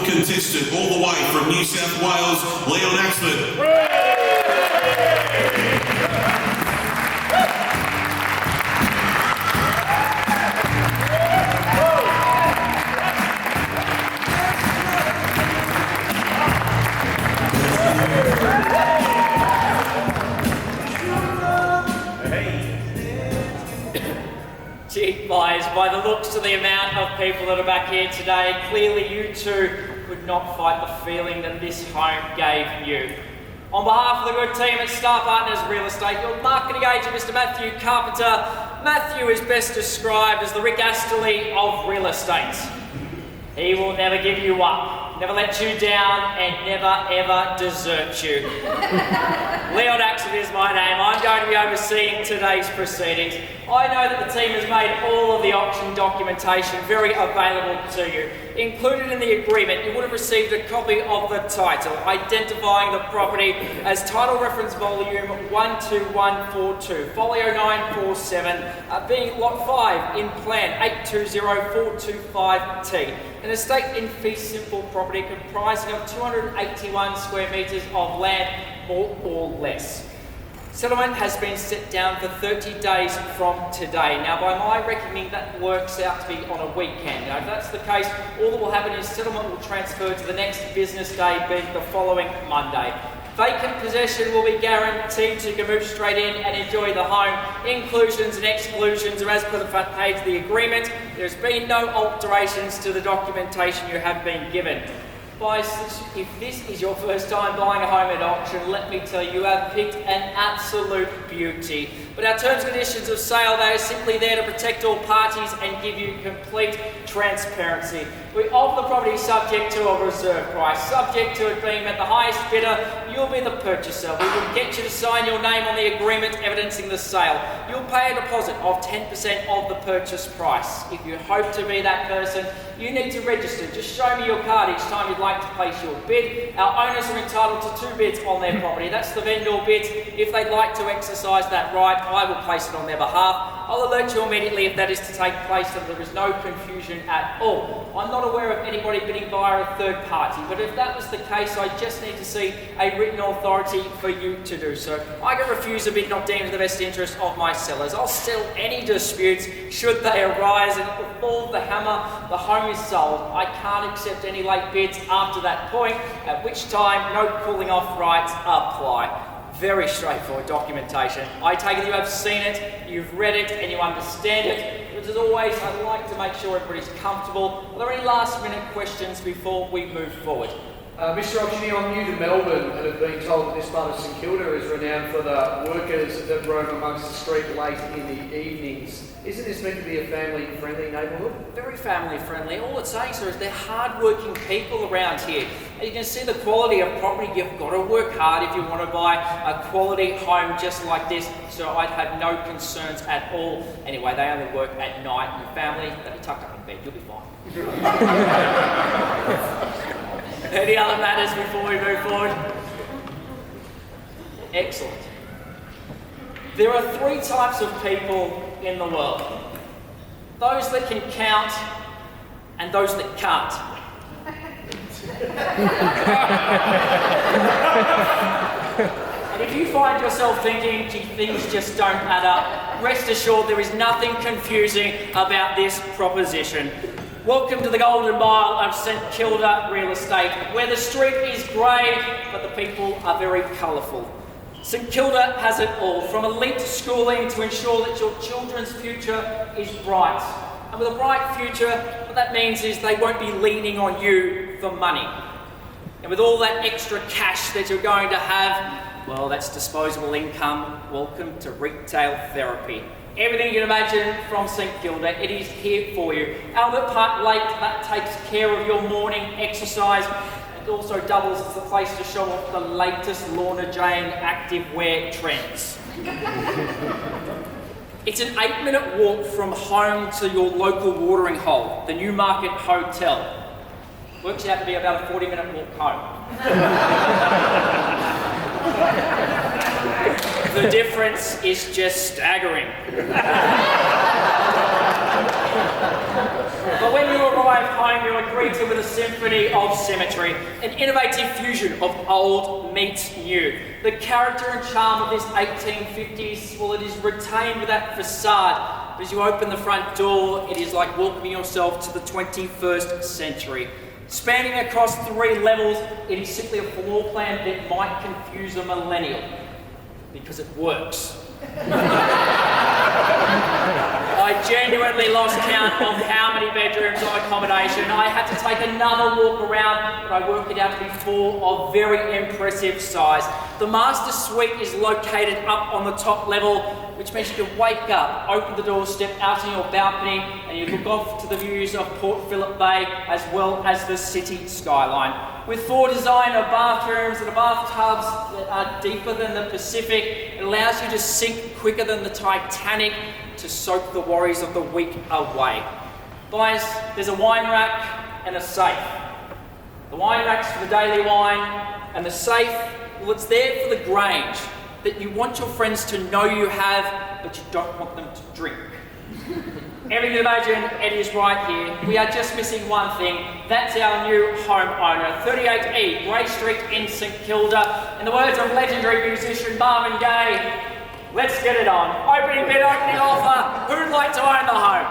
contestant all the way from New South Wales, Leon Axford. Gee, guys, by the looks of the amount of people that are back here today, clearly you two could not fight the feeling that this home gave you. On behalf of the good team at Star Partners Real Estate, your marketing agent, Mr. Matthew Carpenter. Matthew is best described as the Rick Astley of real estate. He will never give you up, never let you down, and never ever desert you. Leon Axford is my name. I'm going to be overseeing today's proceedings. I know that the team has made all of the auction documentation very available to you. Included in the agreement, you would have received a copy of the title, identifying the property as Title Reference Volume 12142, Folio 947, being Lot 5 in Plan 820425T. An estate in fee simple property comprising of 281 square metres of land, more or less. Settlement has been set down for 30 days from today. Now, by my reckoning, that works out to be on a weekend. Now, if that's the case, all that will happen is settlement will transfer to the next business day, being the following Monday. Vacant possession will be guaranteed, so you can move straight in and enjoy the home. Inclusions and exclusions are as per the front page of the agreement. There's been no alterations to the documentation you have been given. Guys, if this is your first time buying a home at auction, let me tell you, you have picked an absolute beauty. But our terms and conditions of sale, they are simply there to protect all parties and give you complete transparency. We offer the property subject to a reserve price, subject to it being at the highest bidder. You'll be the purchaser. We will get you to sign your name on the agreement evidencing the sale. You'll pay a deposit of 10% of the purchase price. If you hope to be that person, you need to register. Just show me your card each time you'd like to place your bid. Our owners are entitled to 2 bids on their property. That's the vendor bids. If they'd like to exercise that right, I will place it on their behalf. I'll alert you immediately if that is to take place, so there is no confusion at all. I'm not aware of anybody bidding via a third party, but if that was the case, I just need to see a written authority for you to do so. I can refuse a bid not deemed in the best interest of my sellers. I'll settle any disputes should they arise, and with all the hammer, the home is sold. I can't accept any late bids after that point, at which time no cooling off rights apply. Very straightforward documentation. I take it you have seen it, you've read it, and you understand it. But as always, I'd like to make sure everybody's comfortable. Are there any last minute questions before we move forward? Mr. Auctioneer, I'm new to Melbourne and have been told that this part of St Kilda is renowned for the workers that roam amongst the street late in the evenings. Isn't this meant to be a family-friendly neighbourhood? Very family-friendly. All it's saying, sir, is they're hard-working people around here. And you can see the quality of property. You've got to work hard if you want to buy a quality home just like this. So I'd have no concerns at all. Anyway, they only work at night, and your family, they'll be tucked up in bed. You'll be fine. Any other matters before we move forward? Excellent. There are 3 types of people in the world. Those that can count and those that can't. And if you find yourself thinking, gee, things just don't add up, rest assured there is nothing confusing about this proposition. Welcome to the Golden Mile of St Kilda Real Estate, where the street is grey, but the people are very colourful. St Kilda has it all, from elite schooling to ensure that your children's future is bright. And with a bright future, what that means is they won't be leaning on you for money. And with all that extra cash that you're going to have, well, that's disposable income. Welcome to retail therapy. Everything you can imagine from St Kilda, it is here for you. Albert Park Lake, that takes care of your morning exercise. It also doubles as the place to show off the latest Lorna Jane activewear trends. It's an 8-minute walk from home to your local watering hole, the Newmarket Hotel. Works out to be about a 40-minute walk home. The difference is just staggering. But when you arrive home, you are greeted with a symphony of symmetry, an innovative fusion of old meets new. The character and charm of this 1850s, well, it is retained with that facade. But as you open the front door, it is like welcoming yourself to the 21st century. Spanning across 3 levels, it is simply a floor plan that might confuse a millennial, because it works. I genuinely lost count of how many bedrooms of accommodation. I had to take another walk around, but I worked it out to be 4 of very impressive size. The master suite is located up on the top level, which means you can wake up, open the door, step out on your balcony, and you look off to the views of Port Phillip Bay as well as the city skyline. With 4 designer bathrooms and bathtubs that are deeper than the Pacific, it allows you to sink quicker than the Titanic to soak the worries of the week away. Guys, there's a wine rack and a safe. The wine rack's for the daily wine, and the safe, well, it's there for the Grange that you want your friends to know you have, but you don't want them to drink. Everything you imagine, it is right here. We are just missing one thing. That's our new homeowner, 38E Grey Street in St Kilda. In the words of legendary musician Marvin Gaye, let's get it on. Opening bid, opening offer. Who'd like to own the home?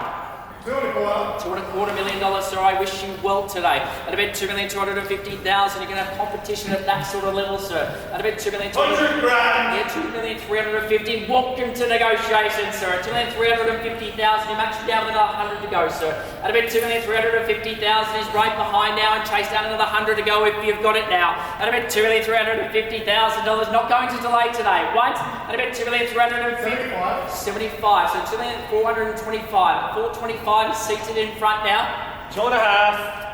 $2.25 million, sir. I wish you well today. At about $2,250,000, you're going to have competition at that sort of level, sir. At about $2,250,000. 100 grand. Yeah, $2,350,000. Welcome to negotiation, sir. At $2,350,000, you're matched down with another 100 to go, sir. At about $2,350,000 is right behind now and chase down another 100 to go if you've got it now. At about $2,350,000, not going to delay today. Once. At about $2,350,000. 75. So $2,425,000. 425 is seated in front now. 2.5.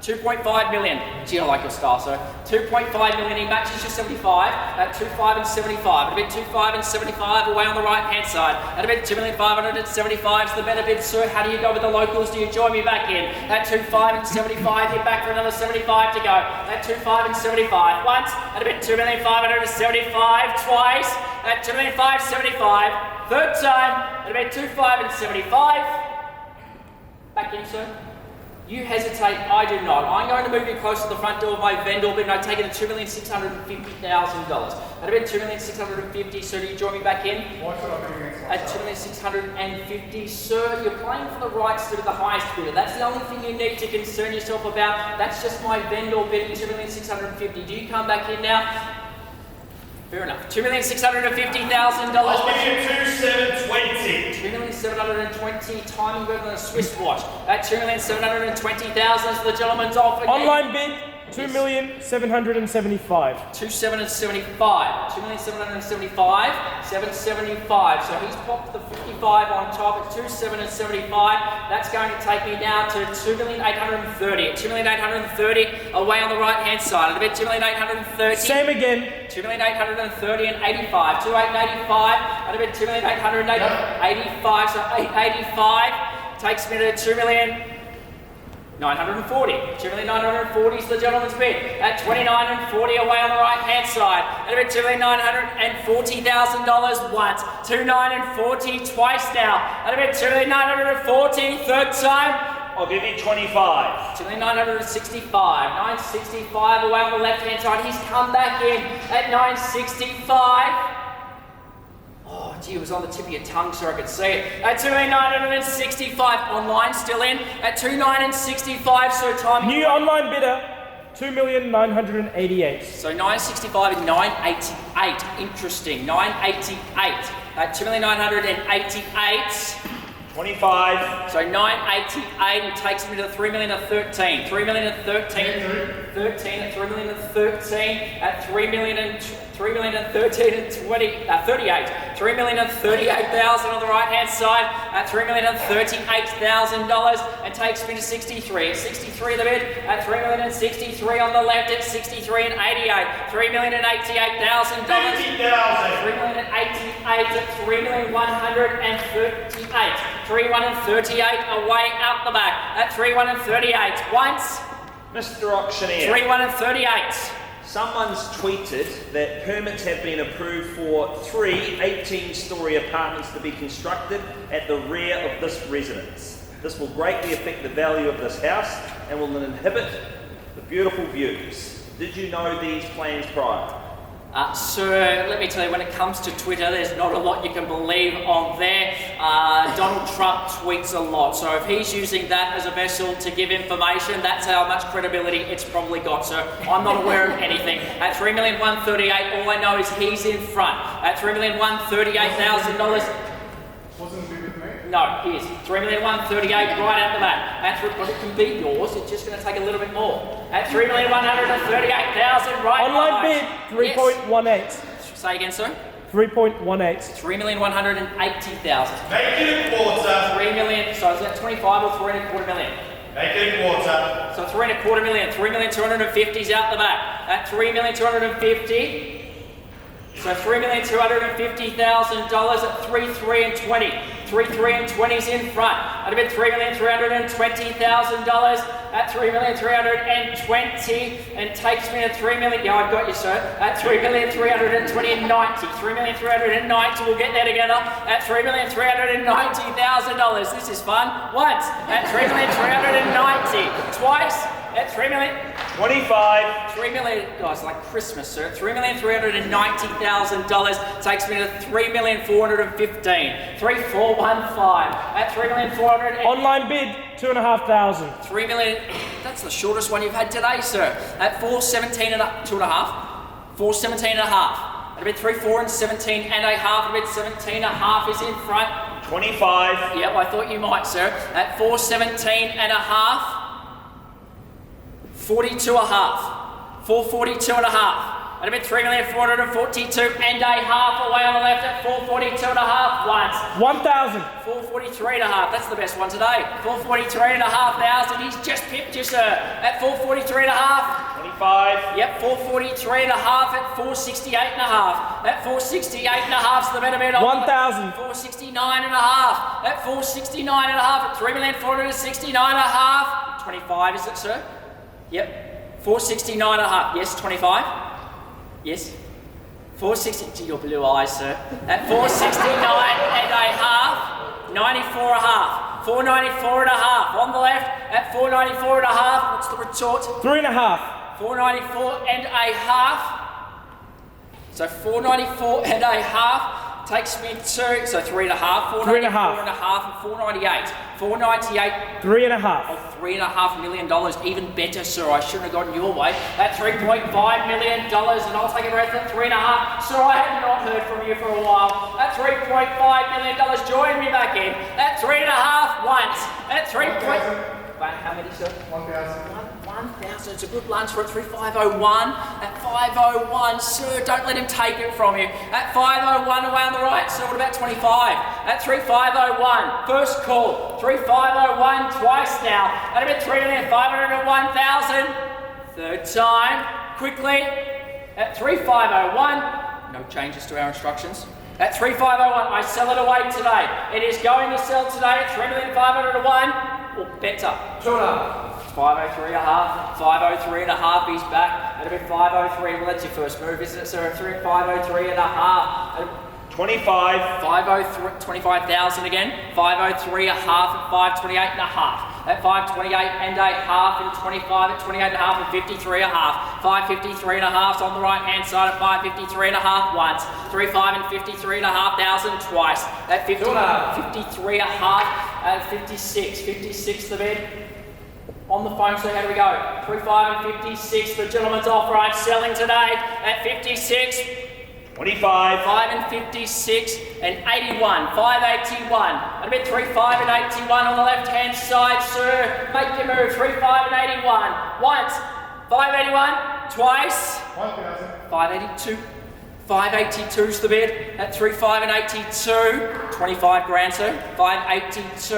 2.5 million. Gee, I like your style, sir. 2.5 million, he matches your 75 at 25 and 75. At a bit 25 and 75 away on the right hand side. At a bit 2,575 is the better bid, sir. How do you go with the locals? Do you join me back in? At 25 and 75, hit back for another 75 to go. At 25 and 75 once. At a bit 2,575 twice. At 2,575 third time. At about 25 and 75. Back in, sir. You hesitate, I do not. I'm going to move you close to the front door of my vendor bid, and I take it at $2,650,000. At about $2,650,000, sir, do you join me back in? Why should I be against At $2,650,000, sir, you're playing for the rights to be the highest bidder. That's the only thing you need to concern yourself about. That's just my vendor bid at $2,650,000. Do you come back in now? Fair enough. $2,650,000. I'll give you 2,720. 2,720. Timing better than a Swiss watch. At 2,720,000 is the gentleman's offer. Online bid, 2,775,000. 2,775. 2,775. 775. So he's popped the 55 on top at 2,775. That's going to take me down to 2,830. At 2,830 away on the right hand side. At about 2,830. Same again. 2,830 and 85. 2,885. At about 2,885. So 885 takes me to 2,940. 2,940 is the gentleman's bid. At 29 and 40 away on the right hand side. At about $2,940,000 once. 2,9 and 40 twice now. At about 2,940 third time. I'll give you 25. 2,965. 965 away on the left hand side. He's come back in at 965. Oh, gee, it was on the tip of your tongue so I could see it. At 2,965, online still in. At 2,965, so time. New online bidder, 2,988,000. So 965 and 988. Interesting. 988. At 2,988. 25. So 988 and takes me to 3,013,000. 3,013,000. 13 at 3,013,000 at 3,013,020 38. 3,038,000 on the right hand side at $3,038,000 and takes me to 63. 63 the bid at 3,063 on the left at 63 and 88. $3,088,000. 3,088 at 3,138. 3,138 away out the back at 3,138 once. Mr. Auctioneer. 3,138. Someone's tweeted that permits have been approved for 3 18-storey apartments to be constructed at the rear of this residence. This will greatly affect the value of this house and will inhibit the beautiful views. Did you know these plans prior? Sir, let me tell you, when it comes to Twitter, there's not a lot you can believe on there. Donald Trump tweets a lot, so if he's using that as a vessel to give information, that's how much credibility it's probably got, sir. I'm not aware of anything. At $3,138,000, all I know is he's in front. At $3,138,000. Wasn't good with me. No, he is. $3,138,000 right out the back. But it can be yours. It's just going to take a little bit more. At $3,138,000 right Online bid, behind. 3.18. Yes. Say again, sir. 3.18. $3,180,000. Make it a quarter. 3 million. So is that 25 or 3.25 million? Make it a quarter. So 3.25 million. 3,250,000 is out the back. At 3,250,000. So $3,250,000 at 3,3 and 20. 3,3 and 20 is in front. I'd have been $3,320,000 at 3,320 and takes me to 3 million. Yeah, I've got you, sir. At 3,320,90. 3,390. We'll get there together. At $3,390,000. This is fun. Once at 3,390. Twice at 3 million. 25. 3 million, guys, like Christmas, sir. $3,390,000 takes me to 3,415,000. 3,415 at 3,400. Online bid, 2,500. 3 million. That's the shortest one you've had today, sir. At 417 and a 2.5. 417 and a half. At a bit 3, 4 and 17 and a half. A bit 17 and a half is in front. 25. Yep, I thought you might, sir. At 417 and a half. 42 and a half. 442 and a half. At about 3,442 and a half away on the left at 442 and a half once. 1,000. 443 and a half. That's the best one today. 443 and a half thousand. He's just pipped you, sir. At 443 and a half. 25. Yep, 443 and a half at 468 and a half. At 468 and a half's the better bid on 1,000. 469 and a half. At 469 and a half at 3,469 and a half. 25 is it, sir? Yep. 469 and a half. Yes, 25. Yes. 460. To your blue eyes, sir. At 469 and a half. 94 and a half. 494 and a half. On the left at 494 and a half. What's the retort? 3.5. 494 and a half. So 494 and a half takes me to, so 3.5, 494 and a half, and 498. 498. 3.5. Oh, $3.5 million, even better, sir. I shouldn't have gotten your way. At $3.5 million, and I'll take a breath at 3.5. Sir, I have not heard from you for a while. At $3.5 million, join me back in. At 3.5 once. At 3. How many, sir? 1,000. 1,000. It's a good lunch for a 3,501. At 501, sir, don't let him take it from you. At 501 away on the right, sir, what about 25? At 3,501, first call. 3,501 twice now. At about 3,501,000. Third time, quickly. At 3,501, no changes to our instructions. At 3,501, I sell it away today. It is going to sell today at 3,501 or better. 2.5. 503 and a half, 503 and a half, he's back. At a bit 503, well that's your first move, isn't it, sir? 503 and a half. 25. 503, 25,000 again. 503 a half at 528 and a half. At 528 and a half and 25 at 28 and a half and 53 and a half. 553 and a half on the right hand side at 553 and a half once. 35 and 53 and a half thousand twice. At 50, 53 and a half at 56. 56 the bid. On the phone, so how do we go? 35 and 56, the gentleman's offer I'm selling today at 56. 25. 5 and 56 and 81. 581. At about 35 and 81 on the left hand side, sir. Make your move. 35 and 81. Once. 581. Twice. 1,000. 582. 582's the bid at 35 and 82. 25 grand, sir. 582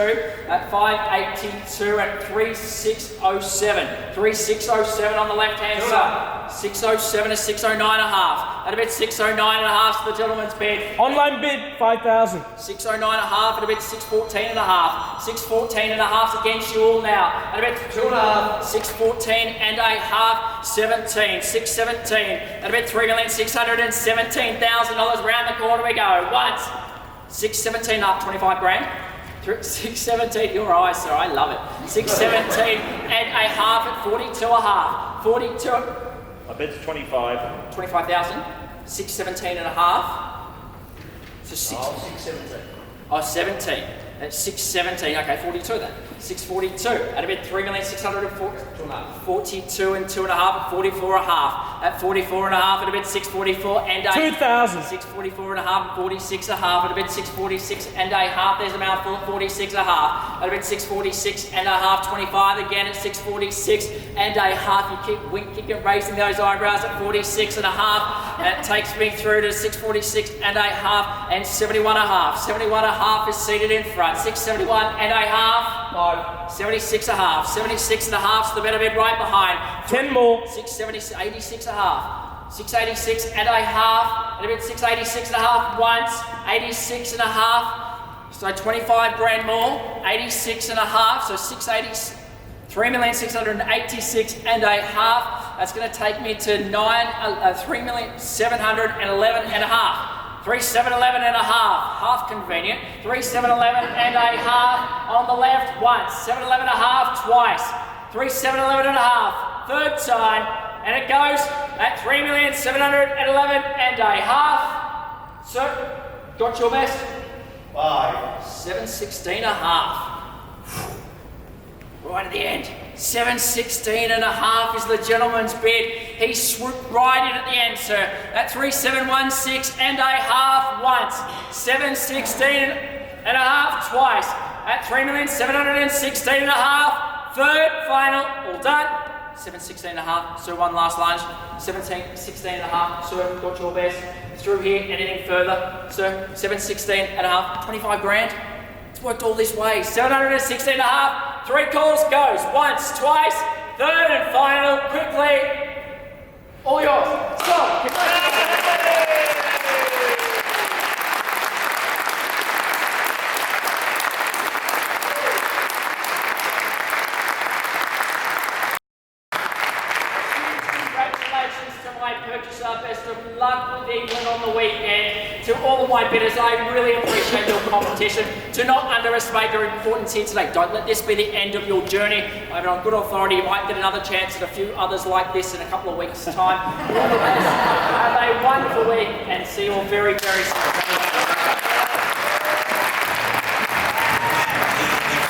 at 582 at 3607. 3607 on the left hand side. 607 to 609 and a half. At about 609 and a half is the gentleman's bid. Online bid, 5,000. 609 and a half at about 614 and a half. 614 and a half's against you all now. At about 2.5. 614 and a half. 17. 617 at about $3,617,000. Round the corner we go. Once. 617 up, 25 grand. 617, your eyes, sir, I love it. 617 and a half at 42 a half. 42, I bid's 25. 25,000. 617 and a half. So 617. Oh, 17. That's 617. Okay, 42 then. 642. At about 3,642 and 2.5 at 44 a half. At 44 and a half at about 644 and a 2,000. 644 and a half and 46 a half at about 646 and a half. There's a mouthful at 46 a half. At about 646 and a half. 25 again at 646 and a half. You keep winking and raising those eyebrows at 46 and a half. And it takes me through to 646 and a half and 71 a half. 71 a half is seated in front. 671 and a half. 76 a half. 76 and a half is the better bid right behind. 10 more. 670, 86 a half. 686 and a half. And a bit 686 and a half once. 86 and a half. So 25 grand more. 86 and a half. So 3,686 and a half. That's going to take me to 3,711 and a half. 3,711 and a half, half convenient. 3,711 and a half on the left once. 711 and a half twice. 3,711 and a half, third time. And it goes at 3,711 and a half. So, got your best? 716 and a half. Right at the end. 716 and a half is the gentleman's bid. He swooped right in at the end, sir. At 3,716 and a half once. 716 and a half twice. At 3,716 and a half. Third, final, all done. 716 and a half, so one last lunge. 16 and a half, sir, got your best. Through here, anything further, sir? 716 and a half, 25 grand. It's worked all this way. 716 and a half. 3 calls goes. Once, twice, third and final, quickly. All yours. Stop. Congratulations to my purchaser. Best of luck with England on the weekend. To all of my bidders, I really appreciate your competition. Do not underestimate your importance here today. Don't let this be the end of your journey. I have it on good authority. You might get another chance at a few others like this in a couple of weeks' time. Have a wonderful week and see you all very, very soon.